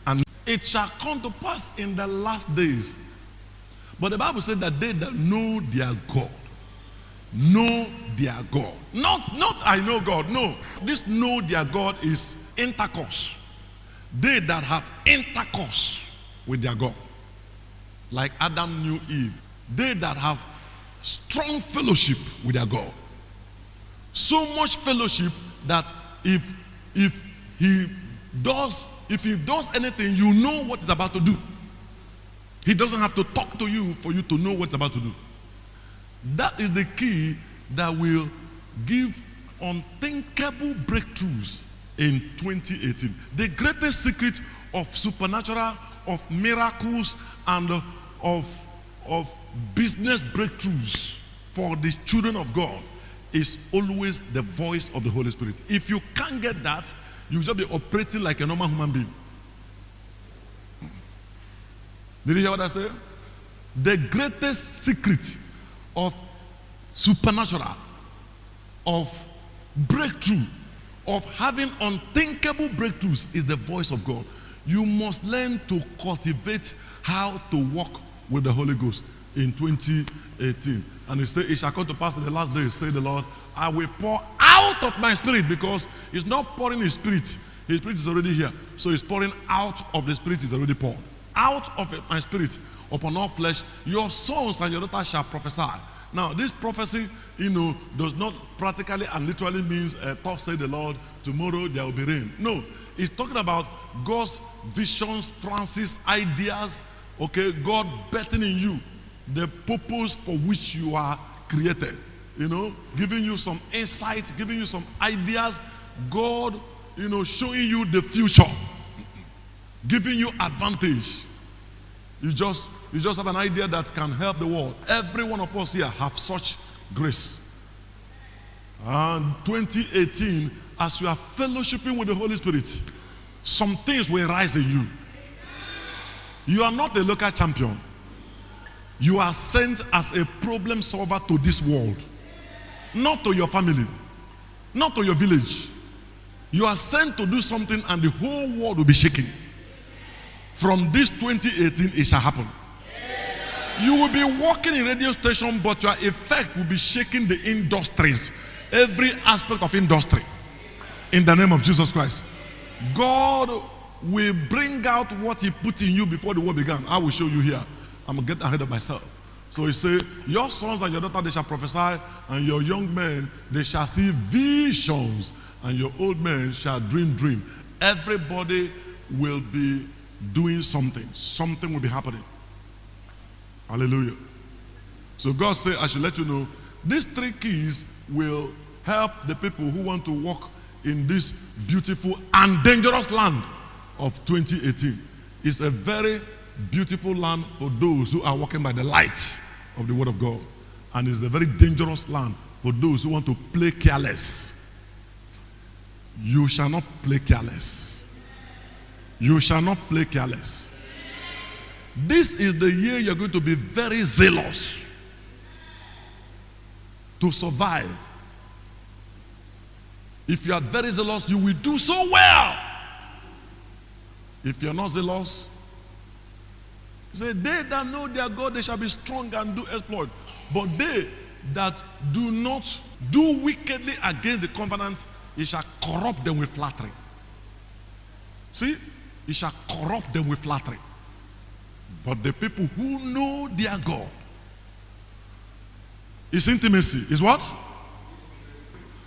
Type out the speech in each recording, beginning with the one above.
And it shall come to pass in the last days. But the Bible said that they that know their God, know their God. Not I know God. No. This know their God is intercourse. They that have intercourse with their God. Like Adam knew Eve. They that have strong fellowship with their God. So much fellowship that if he does anything, you know what he's about to do. He doesn't have to talk to you for you to know what he's about to do. That is the key that will give unthinkable breakthroughs in 2018. The greatest secret of supernatural, of miracles, and of business breakthroughs for the children of God is always the voice of the Holy Spirit. If you can't get that, you just be operating like a normal human being. Did you hear what I said? The greatest secret of supernatural, of breakthrough, of having unthinkable breakthroughs is the voice of God. You must learn to cultivate how to walk with the Holy Ghost in 2018. And he said, it shall come to pass in the last days, say the Lord, I will pour out of my spirit, because he's not pouring his spirit. His spirit is already here. So he's pouring out of the spirit is already poured. Out of my spirit upon all flesh, your sons and your daughters shall prophesy. Now, this prophecy, does not practically and literally means, thus say the Lord, tomorrow there will be rain. No, it's talking about God's visions, trances, ideas, okay, God birthing in you the purpose for which you are created, giving you some insight, giving you some ideas, God, showing you the future, giving you advantage. You just have an idea that can help the world. Every one of us here have such grace. And 2018, as you are fellowshipping with the Holy Spirit, some things will rise in you. You are not a local champion. You are sent as a problem solver to this world. Not to your family. Not to your village. You are sent to do something and the whole world will be shaking. From this 2018, it shall happen. You will be working in radio station, but your effect will be shaking the industries. Every aspect of industry. In the name of Jesus Christ. God will bring out what he put in you before the war began. I will show you here. I'm going to get ahead of myself. So he said, your sons and your daughters, they shall prophesy, and your young men, they shall see visions, and your old men shall dream. Everybody will be doing something. Something will be happening. Hallelujah. So God said, I should let you know, these three keys will help the people who want to walk in this beautiful and dangerous land of 2018. It's a very beautiful land for those who are walking by the light of the word of God. And it's a very dangerous land for those who want to play careless. You shall not play careless. You shall not play careless. This is the year you're going to be very zealous to survive. If you are very zealous, you will do so well. If you're not zealous, he said, they that know their God, they shall be strong and do exploit. But they that do not do wickedly against the covenant, he shall corrupt them with flattery. See? He shall corrupt them with flattery. But the people who know their God, is intimacy. Is what?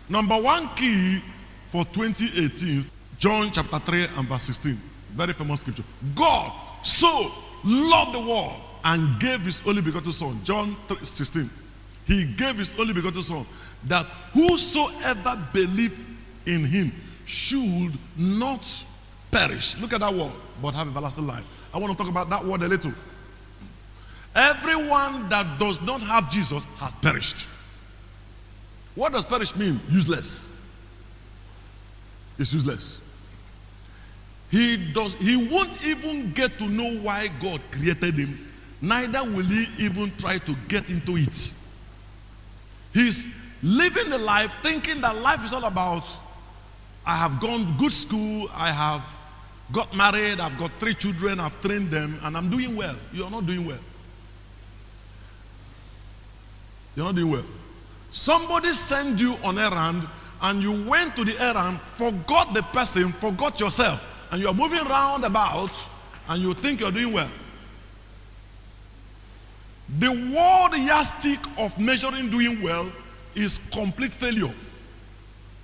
Number one key for 2018, John chapter 3 and verse 16. Very famous scripture. God so loved the world and gave his only begotten son. John 3:16. He gave his only begotten son, that whosoever believed in him should not perish. Look at that word, but have everlasting life. I want to talk about that word a little. Everyone that does not have Jesus has perished. What does perish mean? Useless. It's useless. He won't even get to know why God created him. Neither will he even try to get into it. He's living the life thinking that life is all about, I have gone good school, I have got married, I've got 3 children, I've trained them, and I'm doing well. You're not doing well. You're not doing well. Somebody sent you on errand, and you went to the errand, forgot the person, forgot yourself, and you are moving round about, and you think you're doing well. The world yardstick of measuring doing well is complete failure,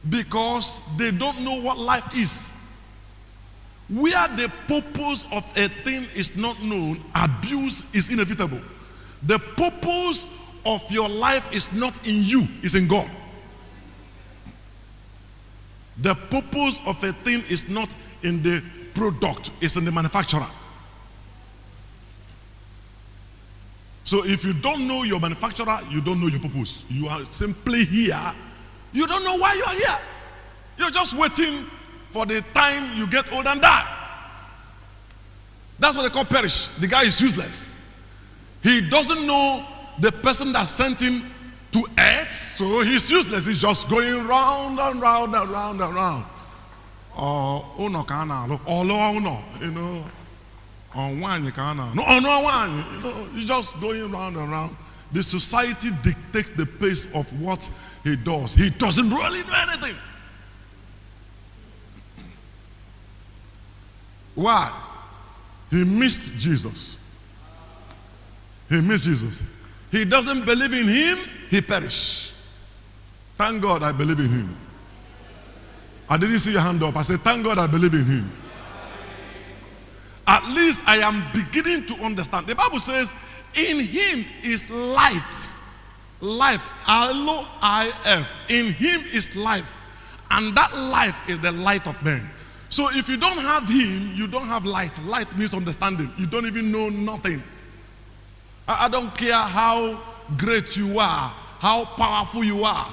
because they don't know what life is. Where the purpose of a thing is not known, abuse is inevitable. The purpose of your life is not in you, it's in God. The purpose of a thing is not in the product, it's in the manufacturer. So if you don't know your manufacturer, you don't know your purpose. You are simply here. You don't know why you are here. You're just waiting for the time you get old and die. That's what they call perish. The guy is useless. He doesn't know the person that sent him to earth, so he's useless. He's just going round and round and round and round. You know. No, he's just going round and round. The society dictates the pace of what he does. He doesn't really do anything. Why? He missed Jesus. He missed Jesus. He doesn't believe in him, he perished. Thank God I believe in him. I didn't see your hand up. I said, thank God I believe in him. At least I am beginning to understand. The Bible says, in him is light. Life. L-I-F. In him is life. And that life is the light of men. So if you don't have him, you don't have light. Light means understanding. You don't even know nothing. I don't care how great you are, how powerful you are.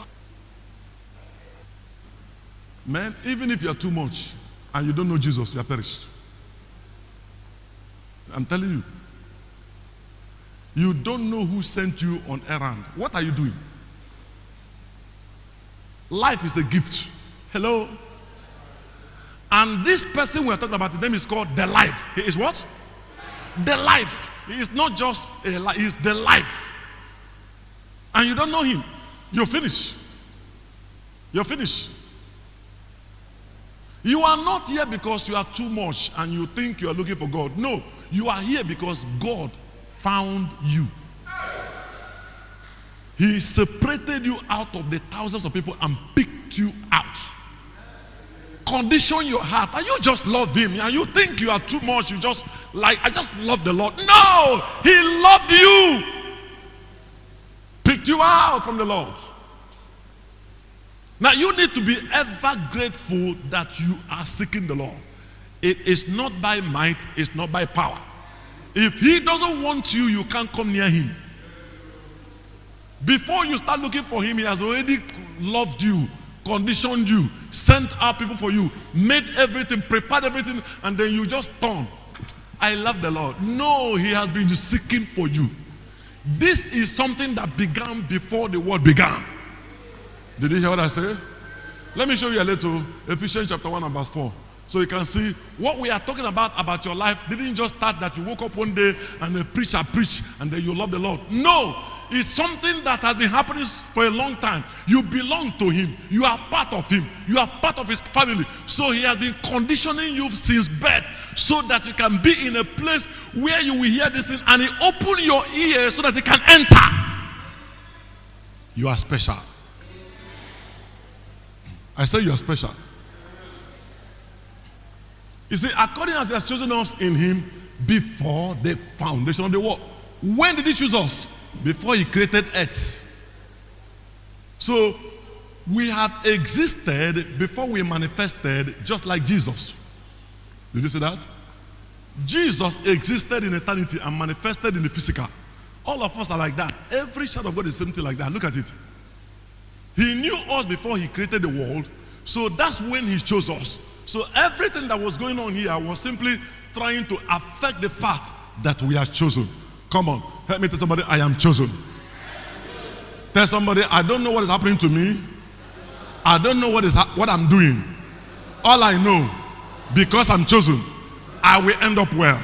Man, even if you are too much and you don't know Jesus, you are perished. I'm telling you. You don't know who sent you on errand. What are you doing? Life is a gift. Hello? And this person we're talking about, his name is called the life. He is what? The life. He is not just a life, he is the life. And you don't know him. You're finished. You're finished. You are not here because you are too much and you think you are looking for God. No, you are here because God found you. He separated you out of the thousands of people and picked you out. Condition your heart and you just love him and you think you are too much. You just like, I just love the Lord. No, he loved you. Picked you out from the Lord. Now you need to be ever grateful that you are seeking the Lord. It is not by might, it's not by power. If he doesn't want you, you can't come near him. Before you start looking for him, he has already loved you, conditioned you, sent out people for you, made everything, prepared everything, and then you just turn. I love the Lord. No, he has been seeking for you. This is something that began before the world began. Did you hear what I say? Let me show you a little. Ephesians chapter 1 and verse 4. So you can see what we are talking about your life didn't just start that you woke up one day and the preacher preached and then you love the Lord. No, it's something that has been happening for a long time. You belong to him. You are part of him. You are part of his family. So he has been conditioning you since birth so that you can be in a place where you will hear this thing and he open your ears so that he can enter. You are special. I say you are special. You see, according as he has chosen us in him before the foundation of the world. When did he choose us? Before he created earth. So we have existed before we manifested, just like Jesus. Did you see that? Jesus existed in eternity and manifested in the physical. All of us are like that. Every child of God is something like that. Look at it. He knew us before he created the world. So that's when he chose us. So everything that was going on here was simply trying to affect the fact that we are chosen. Come on, help me tell somebody, I am chosen. Tell somebody, I don't know what is happening to me. I don't know what I'm doing. All I know, because I'm chosen, I will end up well.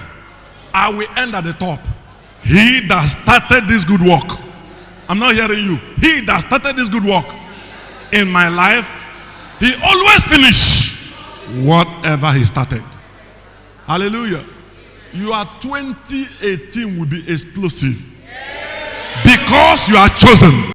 I will end at the top. He that started this good work. I'm not hearing you. He that started this good work in my life, he always finish whatever he started. Hallelujah. Your 2018 will be explosive because you are chosen.